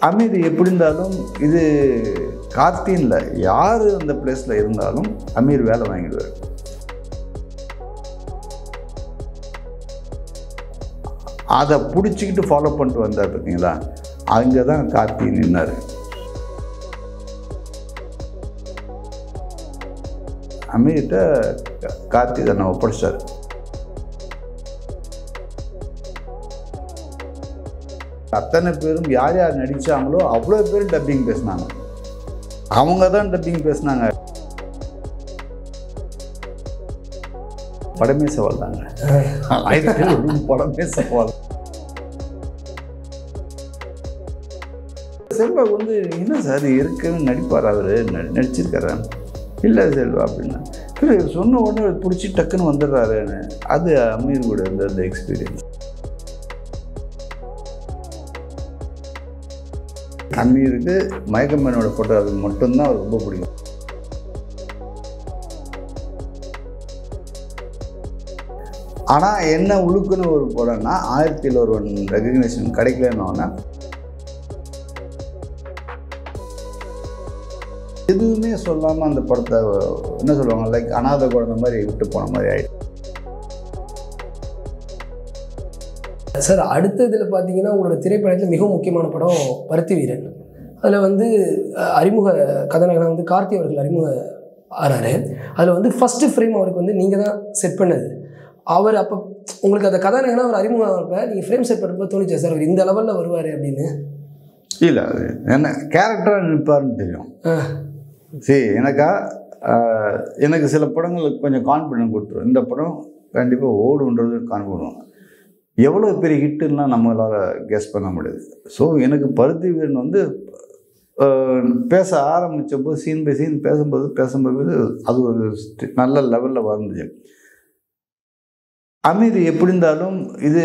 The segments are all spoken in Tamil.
அமீர் எப்படி இருந்தாலும் இது கார்த்தின்ல யார் அந்த பிளேஸில் இருந்தாலும் அமீர் வேலை வாங்கிடுவார். அதை பிடிச்சிக்கிட்டு ஃபாலோ பண்ணிட்டு வந்தார் பார்த்தீங்களா, அங்கே தான் கார்த்தி நின்னார். அமீர்கிட்ட கார்த்தி தன்னை ஒப்படைச்சார். அத்தனை பேரும் யார் யார் நடித்தாங்களோ அவ்வளோ பேரும் டப்பிங் பேசினாங்க. அவங்க தான் டப்பிங் பேசினாங்க. படமே சவால் தாங்க. படமே சவால். செல்வா வந்து என்ன சார் இருக்கவே நடிப்பார், அவர் நடிச்சிருக்காரு. இல்லை செல்வா அப்படின்னா சொன்ன உடனே பிடிச்சி டக்குன்னு வந்துடுறாருன்னு. அது அமீர் கூட இருந்த அந்த எக்ஸ்பீரியன்ஸ். அமீருக்கு மயக்கம்மனோட ஃபோட்டோ அது மட்டும்தான் அவருக்கு ரொம்ப பிடிக்கும். ஆனால் என்ன உழுக்குன்னு ஒரு படம்னா 1001 ரெகக்னேஷன் கிடைக்கலன்னா எதுவுமே சொல்லாமல் அந்த படத்தை என்ன சொல்லுவாங்க, லைக் அனாதை குழந்தை மாதிரி விட்டு போன மாதிரி ஆகிடும். சார் அடுத்த இதில் பார்த்தீங்கன்னா உங்களோட திரைப்படத்தில் மிகவும் முக்கியமான படம் பருத்தி வீரன். அதில் வந்து அறிமுக கதாநாயகனாக வந்து கார்த்தி அவர்கள் அறிமுக ஆறாரு. அதில் வந்து ஃபஸ்ட்டு ஃப்ரேம் அவருக்கு வந்து நீங்கள் தான் செட் பண்ணது. அவர் அப்போ உங்களுக்கு அந்த கதாநாயகனாக அவர் அறிமுகம் ஆகிறப்ப நீங்கள் ஃப்ரேம் செட் பண்ணுறப்ப தோணுச்சா சார் அவர் இந்த லெவலில் வருவார் அப்படின்னு? இல்லை, அது என்ன கேரக்டராக நிற்பார்னு தெரியும். சரி, எனக்கு சில படங்களுக்கு கொஞ்சம் கான்ஃபிடென்ட் கொடுத்துரும். இந்த படம் கண்டிப்பாக ஓடுன்றது கான்ஃபிடன்ட். எவ்வளோ பெரிய ஹிட்டுன்னா நம்மளால் கெஸ் பண்ண முடியாது. ஸோ எனக்கு பருத்தி வீரன் வந்து பேச ஆரம்பித்தப்போ சீன் பை சீன் பேசும்போது அது ஒரு நல்ல லெவலில் வந்துச்சு. அமீர் எப்படி இருந்தாலும் இது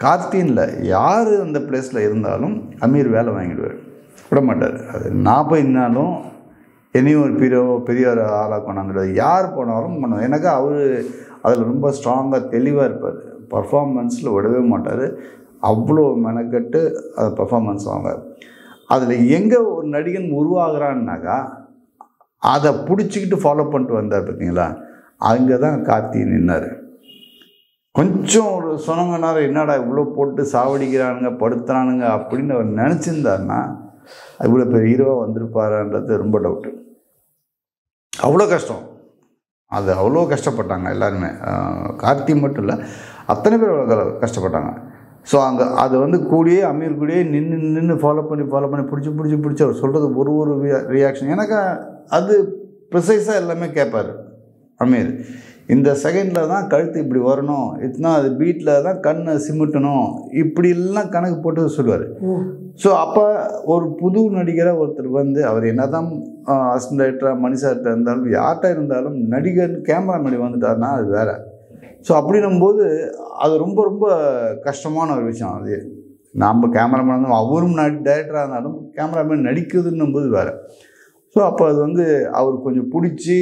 கார்த்தின்ல யார் அந்த பிளேஸில் இருந்தாலும் அமீர் வேலை வாங்கிடுவார், விட மாட்டார். அது நான் போய் நின்னாலும் என்னையும் ஒரு பெரிய ஒரு ஆளாக கொண்டாந்துடுவார். யார் போனாலும் பண்ணுவார். எனக்கு அவர் அதில் ரொம்ப ஸ்ட்ராங்காக தெளிவாக இருப்பார். பர்ஃபார்மன்ஸில் விடவே மாட்டார். அவ்வளோ மெனக்கட்டு அதை பர்ஃபார்மன்ஸ் வாங்குவார். அதில் எங்கே ஒரு நடிகன் உருவாகிறான்னாக்கா அதை பிடிச்சிக்கிட்டு ஃபாலோ பண்ணிட்டு வந்தார் பார்த்தீங்களா, அங்கே தான் கார்த்தி நின்னார். கொஞ்சம் ஒரு சொன்னங்கனார என்னடா இவ்வளோ போட்டு சாவடிக்கிறானுங்க படுத்துறானுங்க அப்படின்னு அவர் நினச்சிருந்தாருன்னா இவ்வளோ பெரிய ஹீரோவாக வந்திருப்பாருன்றது ரொம்ப டவுட்டு. அவ்வளோ கஷ்டம். அது அவ்வளோ கஷ்டப்பட்டாங்க எல்லாருமே. கார்த்தி மட்டும் இல்லை, அத்தனை பேர் அவ்வளோ கஷ்டப்பட்டாங்க. ஸோ அங்கே அது வந்து கூடியே அமீர் கூடியே நின்று ஃபாலோ பண்ணி பிடிச்சி அவர் சொல்கிறது ஒரு ரியாக்ஷன் எனக்கு அது ப்ரிசைஸாக எல்லாமே கேட்பார் அமீர். இந்த செகண்டில் தான் கழுத்து இப்படி வரணும், அது பீட்டில் தான் கண்ணை சிமிட்டணும், இப்படிலாம் கணக்கு போட்டு சொல்லுவார். ஸோ அப்போ ஒரு புது நடிகராக ஒருத்தர் வந்து அவர் என்ன தான் அசிஸ்டன்ட் டைரக்டராக மணிசார்ட்ட இருந்தாலும் யார்கிட்ட இருந்தாலும் நடிகர் கேமராமேன் வந்துட்டார்னா அது வேறு. ஸோ அப்படின்னும்போது அது ரொம்ப ரொம்ப கஷ்டமான ஒரு விஷயம். அது நம்ம கேமராமேன் இருந்தாலும் அவரும் டைரக்டராக இருந்தாலும் கேமராமேன் நடிக்குதுன்னும் போது வேறு. ஸோ அப்போ அது வந்து அவர் கொஞ்சம் பிடிச்சி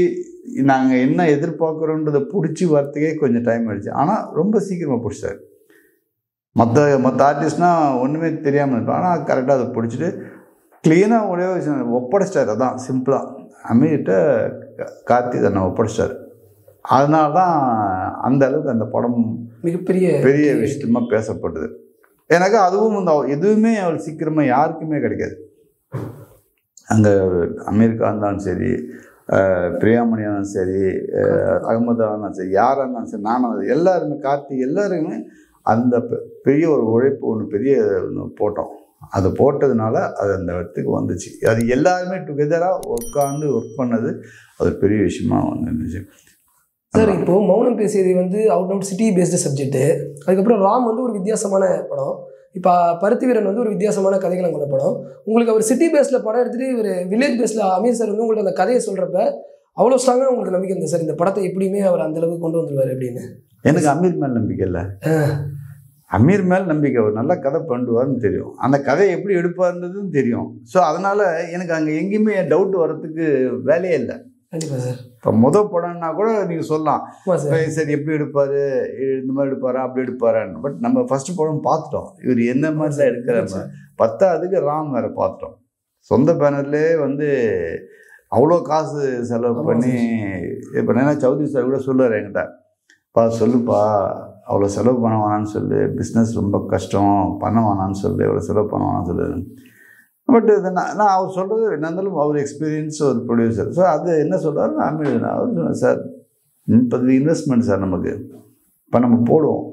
நாங்கள் என்ன எதிர்பார்க்குறோன்றதை பிடிச்சி வரத்துக்கே கொஞ்சம் டைம் ஆகிடுச்சு. ஆனால் ரொம்ப சீக்கிரமாக பிடிச்சார். மற்ற ஆர்டிஸ்ட்னால் ஒன்றுமே தெரியாமல் இருப்பான். ஆனால் கரெக்டாக அதை பிடிச்சிட்டு க்ளீனாக ஒரே விஷயம் ஒப்படைச்சிட்டார். அதான் சிம்பிளாக அமீர்கிட்ட கார்த்தி தன்னை ஒப்படைச்சிட்டார். அதனால தான் அந்த அளவுக்கு அந்த படம் பெரிய விஷயமாக பேசப்படுது. எனக்கு அதுவும் வந்து எதுவுமே அவள் சீக்கிரமாக யாருக்குமே கிடைக்காது. அங்கே அமெரிக்கா இருந்தாலும் சரி, பிரியாமணியாக இருந்தாலும் சரி, அகமதாக இருந்தாலும் சரி, யாராக இருந்தாலும் சரி, நானும் எல்லாருமே கார்த்தி எல்லாருமே அந்த பெரிய ஒரு உழைப்பு ஒன்று பெரிய ஒன்று போட்டோம். அது போட்டதுனால அது அந்த இடத்துக்கு வந்துச்சு. அது எல்லாருமே டுகெதராக உட்காந்து ஒர்க் பண்ணது அது பெரிய விஷயமா வந்துருந்துச்சு. சார் இப்போது மௌனம் பேசியது வந்து out out city based subject. அதுக்கப்புறம் ராம் வந்து ஒரு வித்தியாசமான படம். இப்போ பருத்தி வீரன் வந்து ஒரு வித்தியாசமான கதைகளை கொண்ட படம். உங்களுக்கு அவர் சிட்டி பேஸில் படம் எடுத்துகிட்டு ஒரு வில்லேஜ் பேஸில் அமீர் சார் வந்து உங்களுக்கு அந்த கதையை சொல்கிறப்ப அவ்வளோ ஸ்ட்ராங்காக உங்களுக்கு நம்பிக்கை இருந்தது சார் இந்த படத்தை எப்படியுமே அவர் அந்தளவுக்கு கொண்டு வந்துடுவார் அப்படின்னு? எனக்கு அமீர் மேல் நம்பிக்கை இல்லை. அமீர் மேல் நம்பிக்கை. அவர் நல்லா கதை பண்ணுவார்னு தெரியும். அந்த கதையை எப்படி எடுப்பார்ன்றதுன்னு தெரியும். ஸோ அதனால் எனக்கு அங்கே எங்கேயுமே டவுட் வர்றதுக்கு வேலையே இல்லை. கண்டிப்பாக சார். இப்போ படம்னா கூட நீங்கள் சொல்லலாம் சரி எப்படி எடுப்பார், இந்த மாதிரி எடுப்பாரா அப்படி எடுப்பாரான்னு. பட் நம்ம ஃபஸ்ட்டு படம் பார்த்துட்டோம் இவர் என்ன மாதிரி தான் எடுக்கிற. பத்தாவதுக்கு ராம் வேறு பார்த்துட்டோம். சொந்த பேனர்லேயே வந்து அவ்வளோ காசு செலவு பண்ணி இப்போ என்ன சௌத்ரி சார் கூட சொல்லுவார் என்கிட்ட, சொல்லுப்பா அவ்வளோ செலவு பண்ண வேணான்னு சொல்லு, பிஸ்னஸ் ரொம்ப கஷ்டம், பண்ண வேணான்னு சொல்லு, எவ்வளோ செலவு பண்ண வேணான்னு சொல்லு. பட் இது நான் அவர் சொல்கிறது என்ன இருந்தாலும் அவர் எக்ஸ்பீரியன்ஸ் ஒரு ப்ரொடியூசர். ஸோ அது என்ன சொல்கிறாரு, நான் அவர் சொன்னேன் சார் இப்போ இன்வெஸ்ட்மெண்ட் சார் நமக்கு, இப்போ நம்ம போடுவோம்,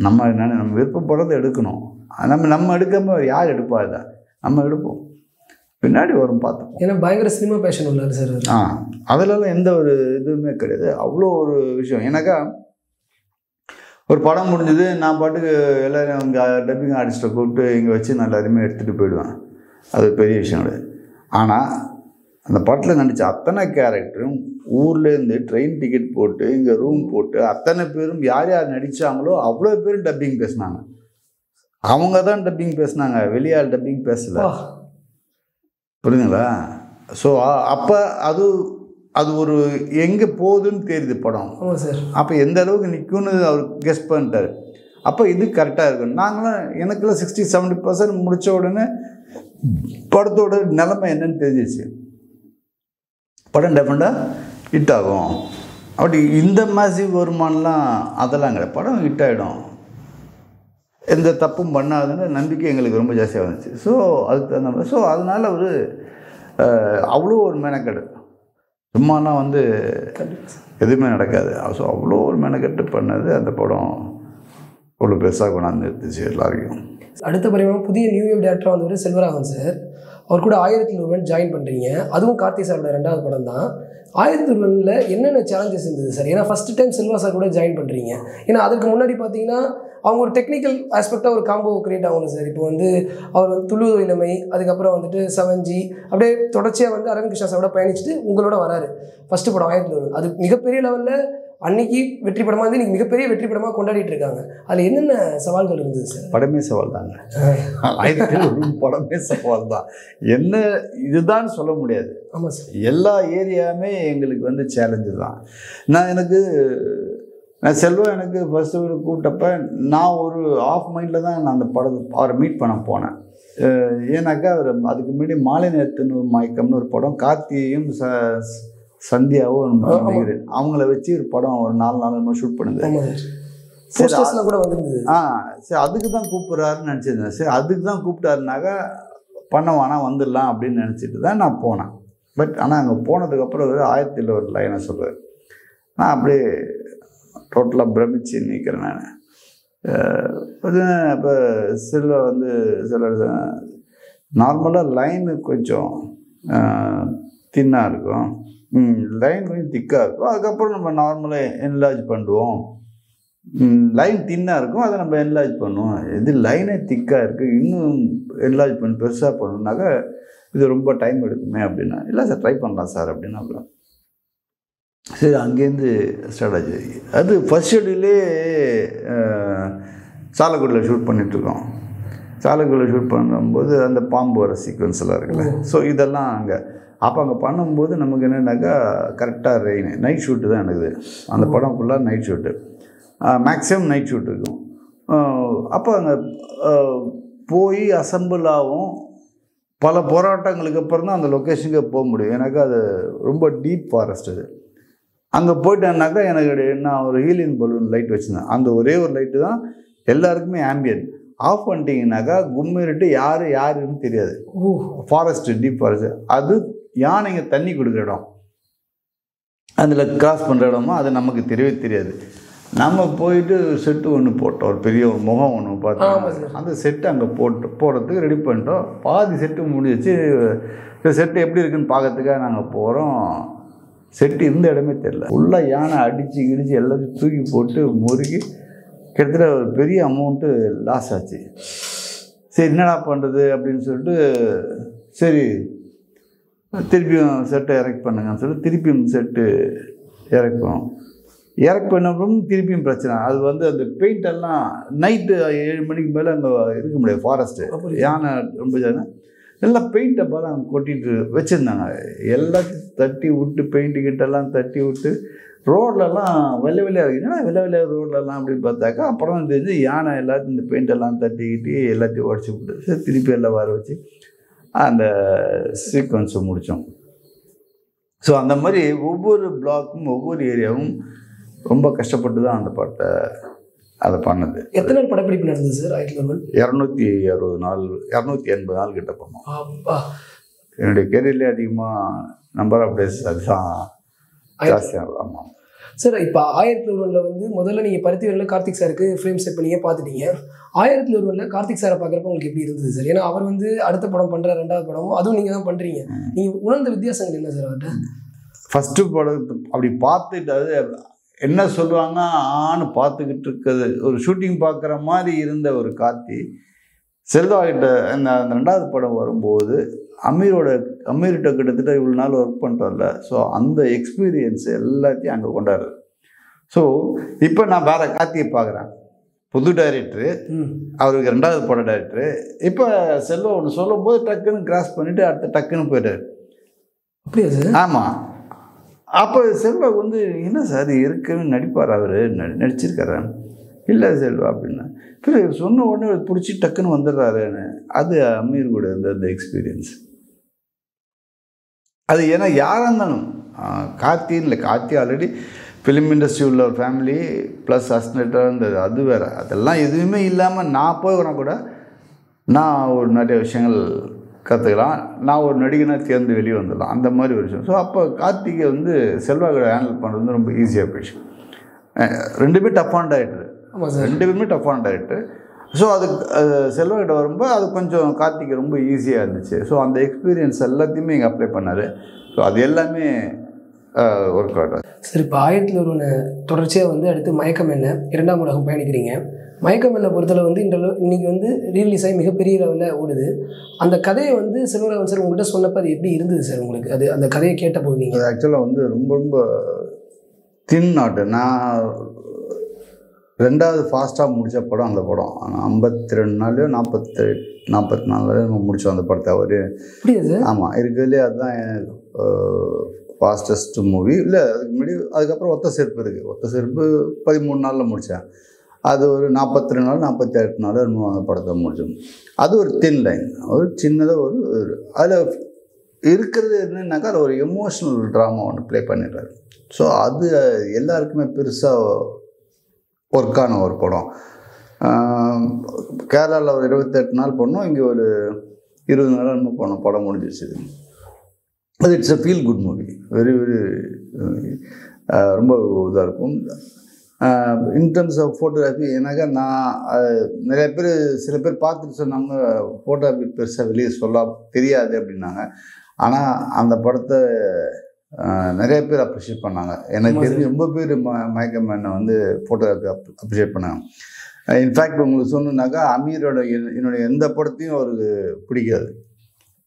நம்ம விருப்பப்படுறதை எடுக்கணும், நம்ம எடுக்காமல் யார் எடுப்பா இதை, நம்ம எடுப்போம், பின்னாடி வரும் பார்த்தோம். ஏன்னா பயங்கர சினிமா பேஷன் உள்ளார் சார். அதிலலாம் எந்த ஒரு இதுவுமே கிடையாது. அவ்வளோ ஒரு விஷயம். ஏன்னாக்கா ஒரு படம் முடிஞ்சது, நான் பாட்டுக்கு எல்லோரும் இங்கே டப்பிங் ஆர்டிஸ்ட்டை கூப்பிட்டு இங்கே வச்சு நான் எல்லாருமே எடுத்துகிட்டு போயிடுவேன். அது பெரிய விஷயம் கிடையாது. ஆனால் அந்த படத்தில் நடித்த அத்தனை கேரக்டரும் ஊர்லேருந்து ட்ரெயின் டிக்கெட் போட்டு இங்கே ரூம் போட்டு அத்தனை பேரும் யார் யார் நடித்தாங்களோ அவ்வளோ பேரும் டப்பிங் பேசினாங்க. அவங்க தான் டப்பிங் பேசினாங்க, வெளியால் டப்பிங் பேசலை. புரியுதுங்களா? ஸோ அப்போ அது ஒரு எங்கே போகுதுன்னு தெரியுது படம். அப்போ எந்த அளவுக்கு நிற்கும்னு அவர் கெஸ் பண்ணிட்டார். அப்போ இது கரெக்டாக இருக்கும். நாங்களாம் எனக்குலாம் 60-70% முடித்த உடனே படத்தோட நிலைமை என்னன்னு தெரிஞ்சிச்சு. படம் டெஃபினட்டாக ஹிட் ஆகும். அப்படி இந்த மாசிவ் வருமானலாம் அதெல்லாம் கிடையாது. படம் ஹிட் ஆகிடும், எந்த தப்பும் பண்ணாதுன்னு நம்பிக்கை எங்களுக்கு ரொம்ப ஜாஸ்தியாக வந்துச்சு. ஸோ அதுக்கு தகுந்த மாதிரி ஸோ அதனால் ஒரு அவ்வளோ ஒரு மெனக்கெடு, சும்மாலாம் வந்து எதுவுமே நடக்காது. ஸோ அவ்வளோ ஒரு மெனக்கெட்டு பண்ணது அந்த படம் அவ்வளோ பெருசாக கொண்டாந்து எடுத்துச்சு எல்லாரையும். அடுத்த பரிமாணம் புதிய நியூ வேவ் டேரக்டராக வந்துட்டு செல்வராகவன் சார். அவர் கூட 1001 ஜாயின் பண்ணுறீங்க. அதுவும் கார்த்தி சாரோட 2வது படம் தான். 1001 என்னென்ன சேலஞ்சஸ் இருந்தது சார்? ஏன்னா ஃபஸ்ட்டு டைம் செல்வா சார் கூட ஜாயின் பண்ணுறீங்க. ஏன்னா அதுக்கு முன்னாடி பார்த்தீங்கன்னா அவங்க ஒரு டெக்னிக்கல் ஆஸ்பெக்டாக ஒரு காம்போ கிரியேட் ஆகணும் சார். இப்போ வந்து அவர் வந்து துள்ளுவ இளமை, அதுக்கப்புறம் வந்துட்டு 7G, அப்படியே தொடர்ச்சியாக வந்து அரவிந்த் கிருஷ்ணா சாரோட பயணிச்சுட்டு உங்களோட வராரு. ஃபஸ்ட்டு படம் 1001 அது மிகப்பெரிய லெவலில் அன்னைக்கு வெற்றி படமாக இருந்து இன்றைக்கி மிகப்பெரிய வெற்றி படமாக கொண்டாடிட்டு இருக்காங்க. அதில் என்னென்ன சவால்கள் இருந்தது சார்? படமே சவால் தாங்க. 1001 படமே சவால் தான். என்ன இதுதான் சொல்ல முடியாது. ஆமாம் சார். எல்லா ஏரியாவுமே எங்களுக்கு வந்து சேலஞ்சு தான். நான் செல்வா எனக்கு ஃபஸ்ட்டு கூப்பிட்டப்ப நான் ஒரு ஆஃப் மைண்டில் தான் நான் அந்த அவரை மீட் பண்ண போனேன். ஏன்னாக்கா அவர் அதுக்கு முன்னாடி மாலை நேரத்துன்னு மயக்கம்னு ஒரு படம், கார்த்தியையும் சந்தியாவும் நினைக்கிறேன், அவங்கள வச்சு ஒரு படம் ஒரு 4 நாள் ஷூட் பண்ணுது. சரி அதுக்கு தான் கூப்பிட்றாருன்னு நினச்சிருந்தேன். சரி அதுக்கு தான் கூப்பிட்டாருனாக்கா பண்ண வேணாம் வந்துடலாம் அப்படின்னு நினச்சிட்டு தான் நான் போனேன். பட் ஆனால் அங்கே போனதுக்கப்புறம் ஒரு 1001 லைனை சொல்லுவார். நான் அப்படியே டோட்டலாக பிரமிச்சு நிற்கிறேன். நான் இப்போ செல்வா வந்து சில நார்மலாக லைனு கொஞ்சம் தின்னாக இருக்கும், லைன் கொஞ்சம் திக்காக இருக்கும். அதுக்கப்புறம் நம்ம நார்மலாக என்லார்ஜ் பண்ணுவோம். லைன் தின்னாக இருக்கும், அதை நம்ம என்லார்ஜ் பண்ணுவோம். இது லைனே திக்காக இருக்குது, இன்னும் என்லார்ஜ் பண்ணி பெருசாக பண்ணணுன்னாக்கா இது ரொம்ப டைம் எடுக்குமே அப்படின்னா, இல்லை சார் ட்ரை பண்ணலாம் சார் அப்படின்னா. அப்புறம் சரி அங்கேருந்து ஸ்டார்ட் ஆச்சு. அது ஃபர்ஸ்ட் ஷெட்யூலே சாலக்குடியில் ஷூட் பண்ணிகிட்ருக்கோம். சாலக்குடியில் ஷூட் பண்ணும்போது அந்த பாம்பு வர சீக்வன்ஸ் எல்லாம் இருக்குல்ல, ஸோ இதெல்லாம் அங்கே அப்போ அங்கே பண்ணும்போது நமக்கு என்னென்னாக்கா கரெக்டாக ரெயின் நைட் ஷூட்டு தான் நடக்குது. அந்த படம் ஃபுல்லாக night shoot, maximum night shoot இருக்கும். அப்போ அங்கே போய் அசம்பிள் ஆகும். பல போராட்டங்களுக்கு அப்புறம் தான் அந்த லொக்கேஷனுக்கே போக முடியும். எனக்கு அது ரொம்ப டீப் ஃபாரஸ்ட். அது அங்கே போயிட்டேன்னாக்கா எனக்கு நான் ஒரு ஹீலியன் பலூன் லைட் வச்சுருந்தேன். அந்த ஒரே ஒரு லைட்டு தான் எல்லாருக்குமே ஆம்பியன். ஆஃப் பண்ணிட்டீங்கன்னாக்கா கும்மிருட்டு யாருன்னு தெரியாது. Forest, deep forest. அது யானைங்க தண்ணி கொடுக்குற இடம், அதில் கிராஸ் பண்ணுற இடமா அது நமக்கு தெரியவே தெரியாது. நம்ம போயிட்டு செட்டு ஒன்று போட்டோம், ஒரு பெரிய ஒரு முகம் ஒன்று பார்த்தோம். அந்த செட்டு அங்கே போடுறதுக்கு ரெடி பண்ணிட்டோம். பாதி செட்டு முடிஞ்சிச்சு. இந்த செட்டு எப்படி இருக்குன்னு பார்க்கறதுக்காக நாங்கள் போகிறோம். செட்டு இருந்த இடமே தெரில. ஃபுல்லாக யானை அடித்து கிடிச்சு எல்லாத்தையும் தூக்கி போட்டு முறுக்கி கிட்டத்தட்ட ஒரு பெரிய அமௌண்ட்டு லாஸ் ஆச்சு. சரி என்னடா பண்ணுறது அப்படின்னு சொல்லிட்டு, சரி திருப்பியும் செட்டை இறக்கி பண்ணுங்கன்னு சொல்லிட்டு திருப்பியும் செட்டு இறக்குவோம். இறக்கு பண்ணப்புறம் திருப்பியும் பிரச்சனை. அது வந்து அந்த பெயிண்டெல்லாம் நைட்டு 7 மணிக்கு மேலே அங்கே இருக்க முடியாது. ஃபாரஸ்ட்டு யானை ரொம்ப ஜான எல்லாம் பெயிண்டை பாரு அங்கே கொட்டிட்டு வச்சுருந்தாங்க. எல்லாத்தையும் தட்டி விட்டு பெயிண்ட்டு கிட்டெல்லாம் தட்டி விட்டு ரோட்லலாம் வெள்ளை வெள்ளையாக என்னன்னா வெள்ளை வெள்ளையாக ரோட்லலாம் அப்படின்னு பார்த்தாக்கா அப்புறம் தெரிஞ்சு யானை எல்லாத்தையும் இந்த பெயிண்டெல்லாம் தட்டிக்கிட்டு எல்லாத்தையும் உடச்சி விட்டு சரி திருப்பி எல்லாம் வர வச்சு அந்த சீக்வன்ஸை முடித்தோம். ஸோ அந்த மாதிரி ஒவ்வொரு பிளாக்கும் ஒவ்வொரு ஏரியாவும் ரொம்ப கஷ்டப்பட்டு தான் அந்த படத்தை அதை பண்ணது. எத்தனை நாள் படப்பிடிப்பு நடந்தது சார் 260 நாள் 280 நாள் கிட்ட பண்ணோம். என்னுடைய கெரியர்லேயே அதிகமாக நம்பர் ஆஃப் டேஸ் அதுதான் ஜாஸ்தியாக. ஆமாம் சார். இப்போ 1001 வந்து முதல்ல நீங்கள் பருத்திவீரனில் கார்த்திக் சாருக்கு ஃப்ரேம் செட் பண்ணியே பார்த்துட்டீங்க. 1001 கார்த்திக் சாரை பார்க்குறப்ப உங்களுக்கு எப்படி இருந்தது சார்? ஏன்னா அவர் வந்து அடுத்த படம் பண்ணுற 2வது படமும் அதுவும் நீங்கள் தான் பண்ணுறீங்க. நீங்கள் உணர்ந்த வித்தியாசங்கள் என்ன சார் அவர்கிட்ட? ஃபஸ்ட்டு படம் அப்படி பார்த்துட்டு அது என்ன சொல்லுவாங்க ஆன்னு பார்த்துக்கிட்டு இருக்கிறது ஒரு ஷூட்டிங் பார்க்குற மாதிரி இருந்த ஒரு கார்த்தி செல்வா கிட்ட அந்த 2வது படம் வரும்போது அமீர்கிட்ட கிட்டத்தட்ட இவ்வளோ நாள் ஒர்க் பண்ணுறோம்ல. ஸோ அந்த எக்ஸ்பீரியன்ஸ் எல்லாத்தையும் அங்கே கொண்டாடுறது. ஸோ இப்போ நான் வேறு கார்த்தியை பார்க்குறேன், புது டைரக்டரு, அவருக்கு 2வது பட டைரக்டரு. இப்போ செல்வா ஒன்று சொல்லும் போது டக்குன்னு கிராஸ் பண்ணிவிட்டு அடுத்த டக்குன்னு போயிட்டார். அப்படியா சார்? ஆமாம். அப்போ செல்வா வந்து என்ன சார் இருக்கவே நடிப்பார், அவர் நடிச்சிருக்காரு. இல்லை செல்வா அப்படின்னா இல்லை சொன்ன உடனே பிடிச்சி டக்குன்னு வந்துடுறாருன்னு. அது அமீர் கூட இருந்த அந்த எக்ஸ்பீரியன்ஸ் அது. ஏன்னா யாராக இருந்தாலும் கார்த்தின்னு இல்லை, கார்த்தி ஆல்ரெடி ஃபிலிம் இண்டஸ்ட்ரி உள்ள ஒரு ஃபேமிலி ப்ளஸ் அசிஸ்டண்ட்டாக இருந்தது, அது வேறு. அதெல்லாம் எதுவுமே இல்லாமல் நான் போகிறேன்னா கூட நான் ஒரு நிறைய விஷயங்கள் கற்றுக்கலாம், நான் ஒரு நடிகனாக தேர்ந்து வெளியே வந்துடலாம், அந்த மாதிரி ஒரு விஷயம். ஸோ அப்போ கார்த்திகை வந்து செல்வா கூட ஹேண்டில் பண்ணுறது வந்து ரொம்ப ஈஸியாக போயிடுச்சு. 2 டஃப்பான டைரக்டர், 2 பேருமே டஃப்பான டைரக்டர். ஸோ அது செல்வா கிட்ட வரும்போது அது கொஞ்சம் கார்த்திகை ரொம்ப ஈஸியாக இருந்துச்சு. ஸோ அந்த எக்ஸ்பீரியன்ஸ் எல்லாத்தையுமே இங்கே அப்ளை பண்ணார். ஸோ அது எல்லாமே ஒர்க் அவுட் ஆகுது. சரி, இப்போ 1001 தொடர்ச்சியாக வந்து அடுத்து மயக்கம் என்ன 2ஆம் உலகம் பயணிக்கிறீங்க. மயக்கம் என்ன பொறுத்தளவு வந்து இன்றைக்கி வந்து ரீலீஸ் ஆகி மிகப்பெரிய லெவலில் ஓடுது. அந்த கதையை வந்து செல்வராகவன் சார் உங்கள்கிட்ட சொன்னப்போ அது எப்படி இருந்தது சார் உங்களுக்கு? அது அந்த கதையை கேட்டபோது நீங்கள் அது ஆக்சுவலாக வந்து ரொம்ப ரொம்ப தின் நாட்டு. நான் 2வது ஃபாஸ்ட்டாக முடித்த படம் அந்த படம். 52 நாள்லையோ 44 நாள்லையோ முடித்தோம் அந்த படத்தை. அவர் ஆமாம் இருக்கிறதுலே அதுதான் ஃபாஸ்டஸ்ட் மூவி. இல்லை அதுக்கு முன்னாடி அதுக்கப்புறம் ஒத்த செருப்பு இருக்குது. ஒத்த செருப்பு 13 நாளில் முடித்தேன். அது ஒரு 42 நாள் 48 நாள் இன்னும் அந்த படத்தை முடிச்சோம். அது ஒரு தின் லைன், ஒரு சின்னதாக ஒரு அதில் இருக்கிறது என்னன்னாக்கா அது ஒரு எமோஷ்னல் ட்ராமா ஒன்று ப்ளே பண்ணிடுறாரு. ஸோ அது எல்லாருக்குமே பெருசாக ஒர்க்கான ஒரு படம். கேரளாவில் ஒரு 28 நாள் பண்ணோம், இங்கே ஒரு 20 நாள் இன்னும் போனோம், படம் முடிஞ்சிச்சு. அது it's a feel good movie, very very ரொம்ப இதாக இருக்கும். இன் டர்ம்ஸ் ஆஃப் ஃபோட்டோகிராஃபி ஏன்னாக்கா நான் நிறைய பேர் சில பேர் பார்த்துட்டு சொன்னாங்க ஃபோட்டோகிராஃபி பெருசாக வெளியே சொல்ல தெரியாது அப்படின்னாங்க. ஆனால் அந்த படத்தை நிறைய பேர் அப்ரிஷியேட் பண்ணாங்க. எனக்கு தெரிஞ்சு ரொம்ப பேர் மயக்கம் என்னை வந்து ஃபோட்டோகிராஃபி அப்ரிஷியேட் பண்ணாங்க. இன்ஃபேக்ட் உங்களுக்கு சொன்னாக்கா அமீரோட என்னுடைய எந்த படத்தையும் அவருக்கு பிடிக்காது.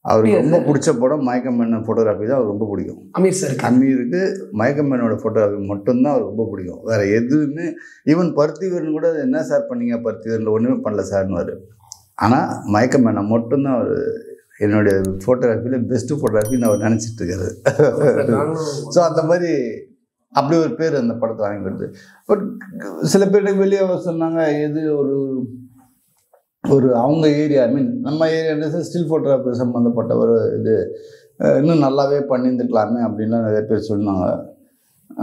அவருக்கு ரொம்ப பிடிச்ச படம் மயக்கம் என்ன ஃபோட்டோகிராஃபி தான் அவருக்கு ரொம்ப பிடிக்கும். அமீருக்கு மயக்கம் என்னோட ஃபோட்டோகிராஃபி மட்டும்தான் அவருக்கு ரொம்ப பிடிக்கும். வேறு எதுவுமே ஈவன் பருத்திவீரன் கூட என்ன சார் பண்ணீங்க பருத்திவீரனில் ஒன்றுமே பண்ணல சார்னுவார். ஆனால் மயக்கம் என்ன மட்டும்தான் அவர் என்னுடைய ஃபோட்டோகிராஃபியில் பெஸ்ட்டு ஃபோட்டோகிராஃபின்னு அவர் நினச்சிட்டு இருக்காரு. ஸோ அந்த மாதிரி அப்படி ஒரு பேர் அந்த படத்தை வாங்கி கொடுத்து. பட் சில பேருக்கு வெளியே சொன்னாங்க எது ஒரு அவங்க ஏரியா, ஐ மீன் நம்ம ஏரியா ஸ்டில் ஃபோட்டோகிராஃபி சம்மந்தப்பட்ட ஒரு இது இன்னும் நல்லாவே பண்ணியிருந்துக்கலாமே அப்படின்லாம் நிறைய பேர் சொன்னாங்க.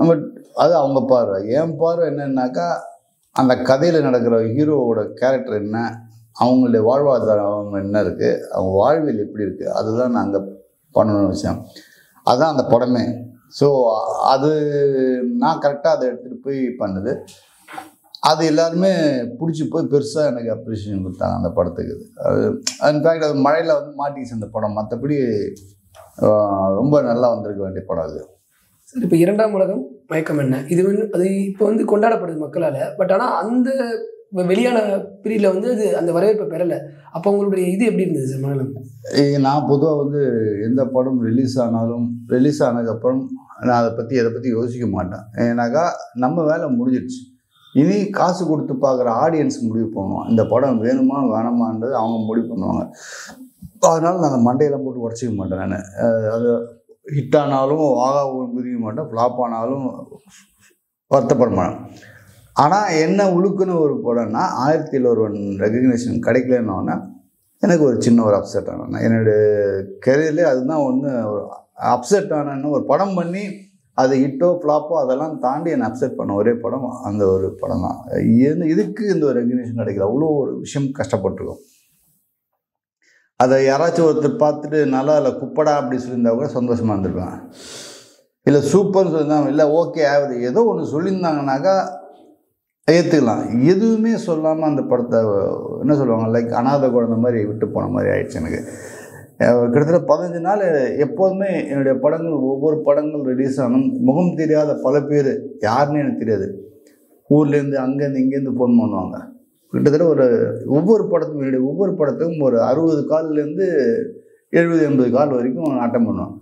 பட் அது அவங்க பார்வை. என் பார்வை என்னன்னாக்கா அந்த கதையில் நடக்கிற ஹீரோவோட கேரக்டர் என்ன, அவங்களுடைய வாழ்வாதாரம் என்ன இருக்குது, அவங்க வாழ்வியல் எப்படி இருக்குது, அதுதான் நாங்கள் பண்ணணும்னு விஷயம். அதுதான் அந்த படமே. ஸோ அது நான் கரெக்டாக அதை எடுத்துகிட்டு போய் பண்ணுது. அது எல்லாருமே பிடிச்சி போய் பெருசாக எனக்கு அப்ரிஷியேஷன் கொடுத்தாங்க அந்த படத்துக்கு. அது இன்ஃபேக்ட் அது மழையில் வந்து மாட்டிச்சு அந்த படம். மற்றபடி ரொம்ப நல்லா வந்திருக்க வேண்டிய படம் அது. சரி, இப்போ 2ஆம் உலகம் மயக்கம் என்ன இது அது இப்போ வந்து கொண்டாடப்படுது மக்களால். பட் ஆனால் அந்த வெளியான பீரியடில் வந்து அது அந்த வரவேற்பை பெறலை. அப்போ உங்களுடைய இது எப்படி இருந்தது சார் மனநலம்? நான் பொதுவாக வந்து எந்த படம் ரிலீஸ் ஆனதுக்கப்புறம் நான் எதை பற்றி யோசிக்க மாட்டேன். ஏன்னாக்கா நம்ம வேலை முடிஞ்சிடுச்சு. இனி காசு கொடுத்து பார்க்குற ஆடியன்ஸ் முடிவு பண்ணுவோம் இந்த படம் வேணுமா வேணாமான்றது அவங்க முடிவு பண்ணுவாங்க. அதனால் நான் அந்த மண்டையெல்லாம் போட்டு உடச்சிக்க மாட்டேன். நான் அது ஹிட் ஆனாலும் ஆகா குதிக்க மாட்டேன், ஃப்ளாப் ஆனாலும் வருத்தப்பட மாட்டேன். ஆனால் என்ன உழுக்குன்னு ஒரு படம்னா 1001 ரெகக்னேஷன் கிடைக்கலன்னொன்னே எனக்கு ஒரு சின்ன ஒரு அப்செட் ஆனேன். என்னுடைய கெரியர்லேயே அதுதான் ஒன்று ஒரு அப்செட் ஆனேன்னு. ஒரு படம் பண்ணி அது ஹிட்டோ ஃப்ளாப்போ அதெல்லாம் தாண்டி என்னை அப்செட் பண்ண ஒரே படம் அந்த ஒரு படம் தான். இதுக்கு இந்த ஒரு ரெகக்னேஷன் கிடைக்கல. அவ்வளோ ஒரு விஷயம் கஷ்டப்பட்டுருக்கோம். அதை யாராச்சும் ஒருத்தர் பார்த்துட்டு நல்லா இல்லை குப்படா அப்படி சொல்லியிருந்தா கூட சந்தோஷமாக இருந்திருப்பேன். இல்லை சூப்பர்னு சொல்லியிருந்தாங்க, இல்லை ஓகே ஆவரேஜ் ஏதோ ஒன்று சொல்லியிருந்தாங்கனாக்கா ஏற்றுக்கலாம். எதுவுமே சொல்லாமல் அந்த படத்தை என்ன சொல்லுவாங்க, லைக் அனாதை குழந்தை மாதிரி விட்டு போன மாதிரி ஆயிடுச்சு எனக்கு. கிட்டத்தட்ட 15 நாள் எப்போதுமே என்னுடைய படங்கள் ஒவ்வொரு படங்கள் ரிலீஸ் ஆனும் முகம் தெரியாத பல பேர் யாருன்னு எனக்கு தெரியாது, ஊர்லேருந்து அங்கேருந்து இங்கேருந்து ஃபோன் பண்ணுவாங்க. கிட்டத்தட்ட ஒவ்வொரு படத்துக்கும் ஒரு 60 கால்லேருந்து 70-80 கால் வரைக்கும் அட்டன் பண்ணுவாங்க.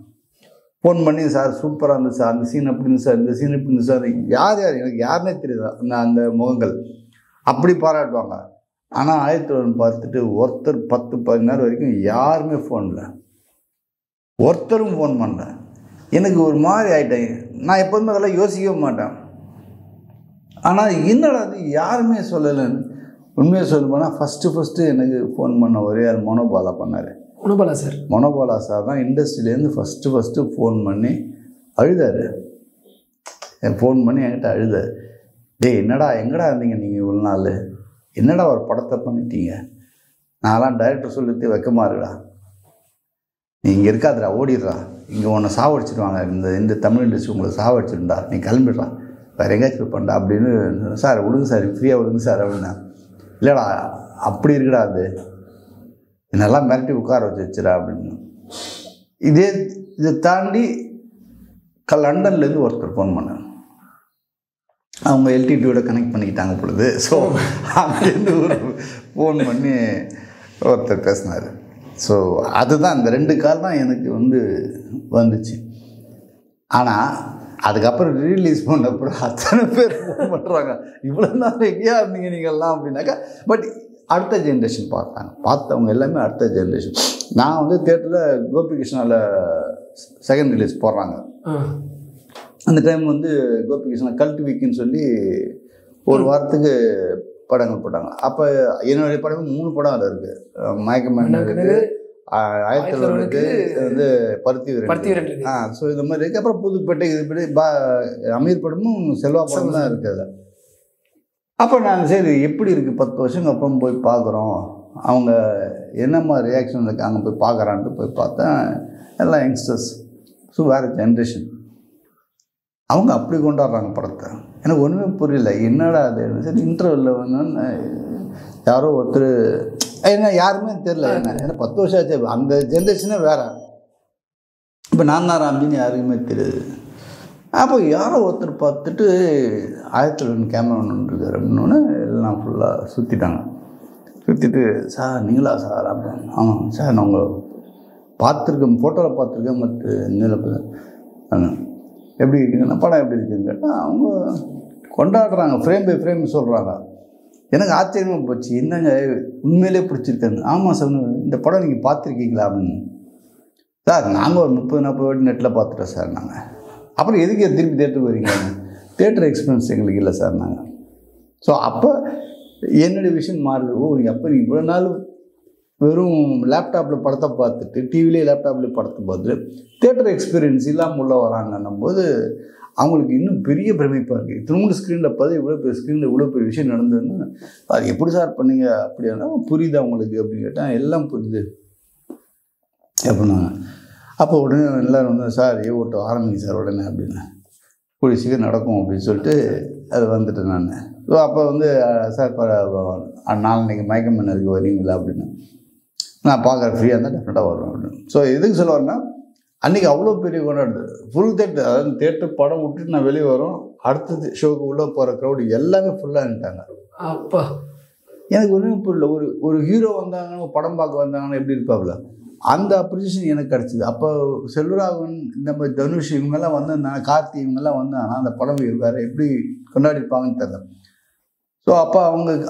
ஃபோன் பண்ணி சார் சூப்பராக இருந்துச்சு சார், அந்த சீன் அப்படி இருந்துச்சு சார், இந்த சீன் இப்படி இருந்துச்சு சார், யார் எனக்கு யாருன்னே தெரியுது அந்த முகங்கள் அப்படி பாராட்டுவாங்க. ஆனால் 1001 பார்த்துட்டு ஒருத்தர் 10-15 நாள் வரைக்கும் யாருமே ஃபோனில் ஒருத்தரும் ஃபோன் பண்ணல. எனக்கு ஒரு மாதிரி ஆகிட்டேன். நான் எப்போதுமே அதெல்லாம் யோசிக்கவே மாட்டேன். ஆனால் என்னடா அது யாருமே சொல்லலைன்னு உண்மையை சொல்ல போனால் ஃபஸ்ட்டு எனக்கு ஃபோன் பண்ண ஒரே ஆள் மனோபாலா பண்ணார். மனோபாலா சார் தான் இண்டஸ்ட்ரியிலேருந்து ஃபஸ்ட்டு ஃபோன் பண்ணி அழுதார். ஃபோன் பண்ணி என்கிட்ட அழுதார். டேய் எங்கடா இருந்தீங்க நீங்கள் இவ்வளோ நாள், என்னடா ஒரு படத்தை பண்ணிட்டீங்க, நான்லாம் டைரக்டர் சொல்லிட்டு வெக்கமா இருக்குடா, நீ இங்கே இருக்காதுடா ஓடிடுறா, இங்கே உன்னை சாவடிச்சிடுவாங்க, இந்த தமிழ் இண்டஸ்ட்ரி உங்களை சாவடிச்சிடுண்டா, நீ கிளம்பிடுறான் வேறு எங்கேயாச்சும் பண்ணா அப்படின்னு. சார் விடுங்க சார் ஃப்ரீயாக விடுங்க சார் அப்படின்னா. இல்லைடா அப்படி இருக்குடா, அது என்னெல்லாம் மிரட்டி உட்கார வச்சுடா அப்படின்னு. இதை தாண்டி லண்டன்லேருந்து ஒருத்தர் ஃபோன் பண்ணார். அவங்க எல்டிடியோட கனெக்ட் பண்ணிக்கிட்டாங்க பொழுது. ஸோ அங்கேருந்து ஒரு ஃபோன் பண்ணி ஒருத்தர் பேசினார். ஸோ அதுதான் இந்த 2 கால் தான் எனக்கு வந்துச்சு. ஆனால் அதுக்கப்புறம் ரீலீஸ் பண்ணப்பறம் அத்தனை பேர் ஃபோன் பண்ணுறாங்க, இவ்வளோ நாள் எங்கேயா இருந்தீங்க நீங்கள்லாம் அப்படின்னாக்கா. பட் அடுத்த ஜென்ரேஷன் பார்த்தவங்க எல்லாமே அடுத்த ஜென்ரேஷன். நான் தேட்டரில் கோபிகிருஷ்ணாவில் செகண்ட் ரிலீஸ் போடுறாங்க. அந்த டைம் கோபிகிருஷ்ணா கல்ட் வீக்குன்னு சொல்லி ஒரு வாரத்துக்கு படங்கள் போட்டாங்க. அப்போ என்னுடைய படம் 3 படம் அதில் இருக்குது. மயக்கமன் இருக்குது, 1001 பருத்தி வீரன். ஸோ இந்த மாதிரி இருக்குது. அப்புறம் புதுப்பேட்டை இதுபடி அமீர் படமும் செல்வா படம் தான் இருக்குது. அப்போ நான் சரி எப்படி இருக்குது 10 வருஷங்க அப்புறம் போய் பார்க்குறோம், அவங்க என்னம்மா ரியாக்ஷன் இருக்காங்க போய் பார்க்குறான்ட்டு போய் பார்த்தேன். எல்லாம் யங்ஸ்டர்ஸ், ஸோ வேறு ஜென்ரேஷன், அவங்க அப்படி கொண்டாடுறாங்க படத்தை. எனக்கு ஒன்றுமே புரியல, என்னடா அது. சரி இன்டர்வெல்லில் யாரோ ஒருத்தர் என்ன யாருமே தெரில, ஏன்னா 10 வருஷம் ஆச்சு, அந்த ஜென்ரேஷனே வேறு. இப்போ நான் தான் ராம்ஜின்னு யாருக்குமே தெரியுது. அப்போ யாரோ ஒருத்தர் பார்த்துட்டு 1001 கேமரா ஒன்று இருக்கார் அப்படின்னோடனே எல்லாம் ஃபுல்லாக சுற்றிட்டு சார் நீங்களா சார் அப்படின்னு. ஆமாம் சார் நான் உங்களை பார்த்துருக்கேன், ஃபோட்டோவில் பார்த்துருக்கேன், மற்ற நேரில் எப்படி இருக்குங்கன்னா படம் எப்படி இருக்குன்னு கேட்டால் அவங்க கொண்டாடுறாங்க, ஃப்ரேம் பை ஃப்ரேம் சொல்கிறாங்க. எனக்கு ஆச்சரியமாக போச்சு, என்னங்க உண்மையிலே பிடிச்சிருக்காங்க. ஆமாம் சார் இந்த படம் நீங்கள் பார்த்துருக்கீங்களா அப்படின்னு. சார் நாங்கள் ஒரு 30-40 வாட்டி நெட்டில் பார்த்துட்டோம் சார் நாங்கள். அப்புறம் எதுக்கு திருப்பி தேட்டருக்கு வரீங்க, தேட்டர் எக்ஸ்பீரியன்ஸ் எங்களுக்கு இல்லை சார் நாங்கள். ஸோ அப்போ என்னுடைய விஷயம் மாறுது. நீங்கள் அப்போ நீங்கள் இவ்வளோ நாள் வெறும் லேப்டாப்பில் படத்தை பார்த்துட்டு டிவிலே லேப்டாப்லேயே படத்தை பார்த்துட்டு தேட்டர் எக்ஸ்பீரியன்ஸ் இல்லாமல் உள்ளே வராங்கன்னும் போது அவங்களுக்கு இன்னும் பெரிய பிரமிப்பாக இருக்குது. திரும்ப ஸ்க்ரீனில் பார்த்து இவ்வளோ பெரிய ஸ்க்ரீனில் இவ்வளோ பெரிய விஷயம் நடந்ததுன்னு அது எப்படி சார் பண்ணீங்க அப்படின்னா புரியுது அவங்களுக்கு அப்படின்னு கேட்டால் எல்லாம் புரியுது அப்படின்னாங்க. அப்போ உடனே எல்லோரும் சார் ஓட்டு ஆரம்பிங்க சார் உடனே அப்படின்னு, கூடிய சீக்கிரம் நடக்கும் அப்படின்னு சொல்லிட்டு அது வந்துட்டேன் நான். ஸோ அப்போ சார் நாளைக்கு மயக்கமன்னருக்கு வரீங்களா அப்படின்னு. நான் பார்க்குறேன் ஃப்ரீயாக இருந்தால் டெஃபினட்டாக வருவேன் அப்படின்னு. ஸோ எதுக்கு சொல்ல வரேன்னா அன்றைக்கி அவ்வளோ பெரிய கொண்டாடுது ஃபுல் தேட்டர். அதாவது தேட்டர் படம் விட்டுட்டு நான் வெளியே வரோம், அடுத்தது ஷோக்கு உள்ளே போகிற க்ரௌடு எல்லாமே ஃபுல்லாக இருந்துட்டாங்க. அப்பா எனக்கு ஒன்றும் புரியல, ஒரு ஹீரோ வந்தாங்கன்னா படம் பார்க்க வந்தாங்கன்னா எப்படி இருப்பாப்புல அந்த அப்ரிசியேஷன் எனக்கு கிடச்சிது. அப்போ செல்வராகவன் இந்த மாதிரி தனுஷ் இவங்கெல்லாம் வந்தாங்க, கார்த்தி இவங்கெல்லாம் வந்தாங்கன்னா அந்த படம் வேறு எப்படி கொண்டாடிருப்பாங்கன்னு தெரியல. ஸோ அப்போ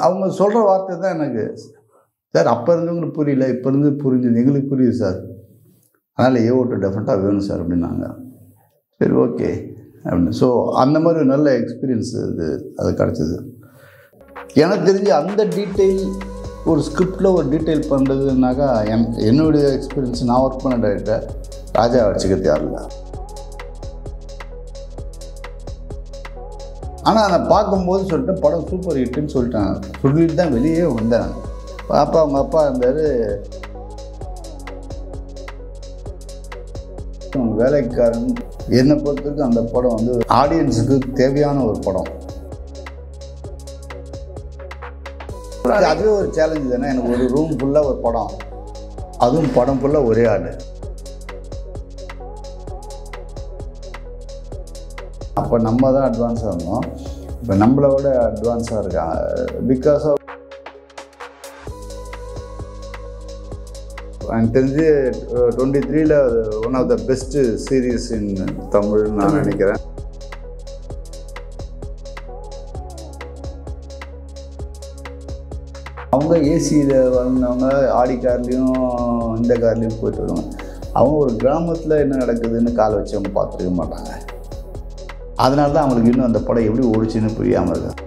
அவங்க சொல்கிற வார்த்தை தான் எனக்கு சார் அப்போ இருந்தவங்களுக்கு புரியல, இப்போ இருந்து புரிஞ்சுது, எங்களுக்கு புரியுது சார். அதனால் A.O.2 டெஃபினட்டாக வேணும் சார் அப்படின்னாங்க. சரி ஓகே அப்படின்னு. ஸோ அந்த மாதிரி ஒரு நல்ல எக்ஸ்பீரியன்ஸ் அது கிடச்சிது. எனக்கு தெரிஞ்சு அந்த டீட்டெயில் ஒரு ஸ்கிரிப்டில் ஒரு டீட்டெயில் பண்ணுறதுனாக்கா என்னுடைய எக்ஸ்பீரியன்ஸ், நான் ஒர்க் பண்ண டைரக்டர் ராஜா வச்சுக்கிறது யாரில்ல. ஆனால் நான் பார்க்கும்போது சொல்லிட்டேன் படம் சூப்பர் ஹிட்டுன்னு சொல்லிட்டு தான் வெளியே வந்தேன். பாப்பா அவங்க அப்பா இருந்தார், வேலைக்காரன். என்னை பொறுத்தவரைக்கும் அந்த படம் வந்து ஆடியன்ஸுக்கு தேவையான ஒரு படம். அதுவே ஒரு சேலஞ்சு தானே. எனக்கு ஒரு ரூம் ஃபுல்லாக ஒரு படம், அதுவும் படம் ஃபுல்லாக ஒரே ஆள். அப்போ நம்ம தான் அட்வான்ஸாக இருந்தோம், இப்போ நம்மளை விட அட்வான்ஸாக இருக்காங்க. பிகாஸ் ஆஃப் எனக்கு தெரிஞ்சு 23 one of the best series in தமிழ்னு நான் நினைக்கிறேன். அவங்க ஏசியில் வந்தவங்க ஆடி கார்லேயும் இந்த கார்லேயும் போயிட்டு வருவாங்க. அவங்க ஒரு கிராமத்தில் என்ன நடக்குதுன்னு காலை வச்சு அவங்க பார்த்துருக்க மாட்டாங்க. அதனால தான் அவங்களுக்கு இன்னும் அந்த படம் எப்படி ஓடிச்சுன்னு புரியாமல் இருக்கு.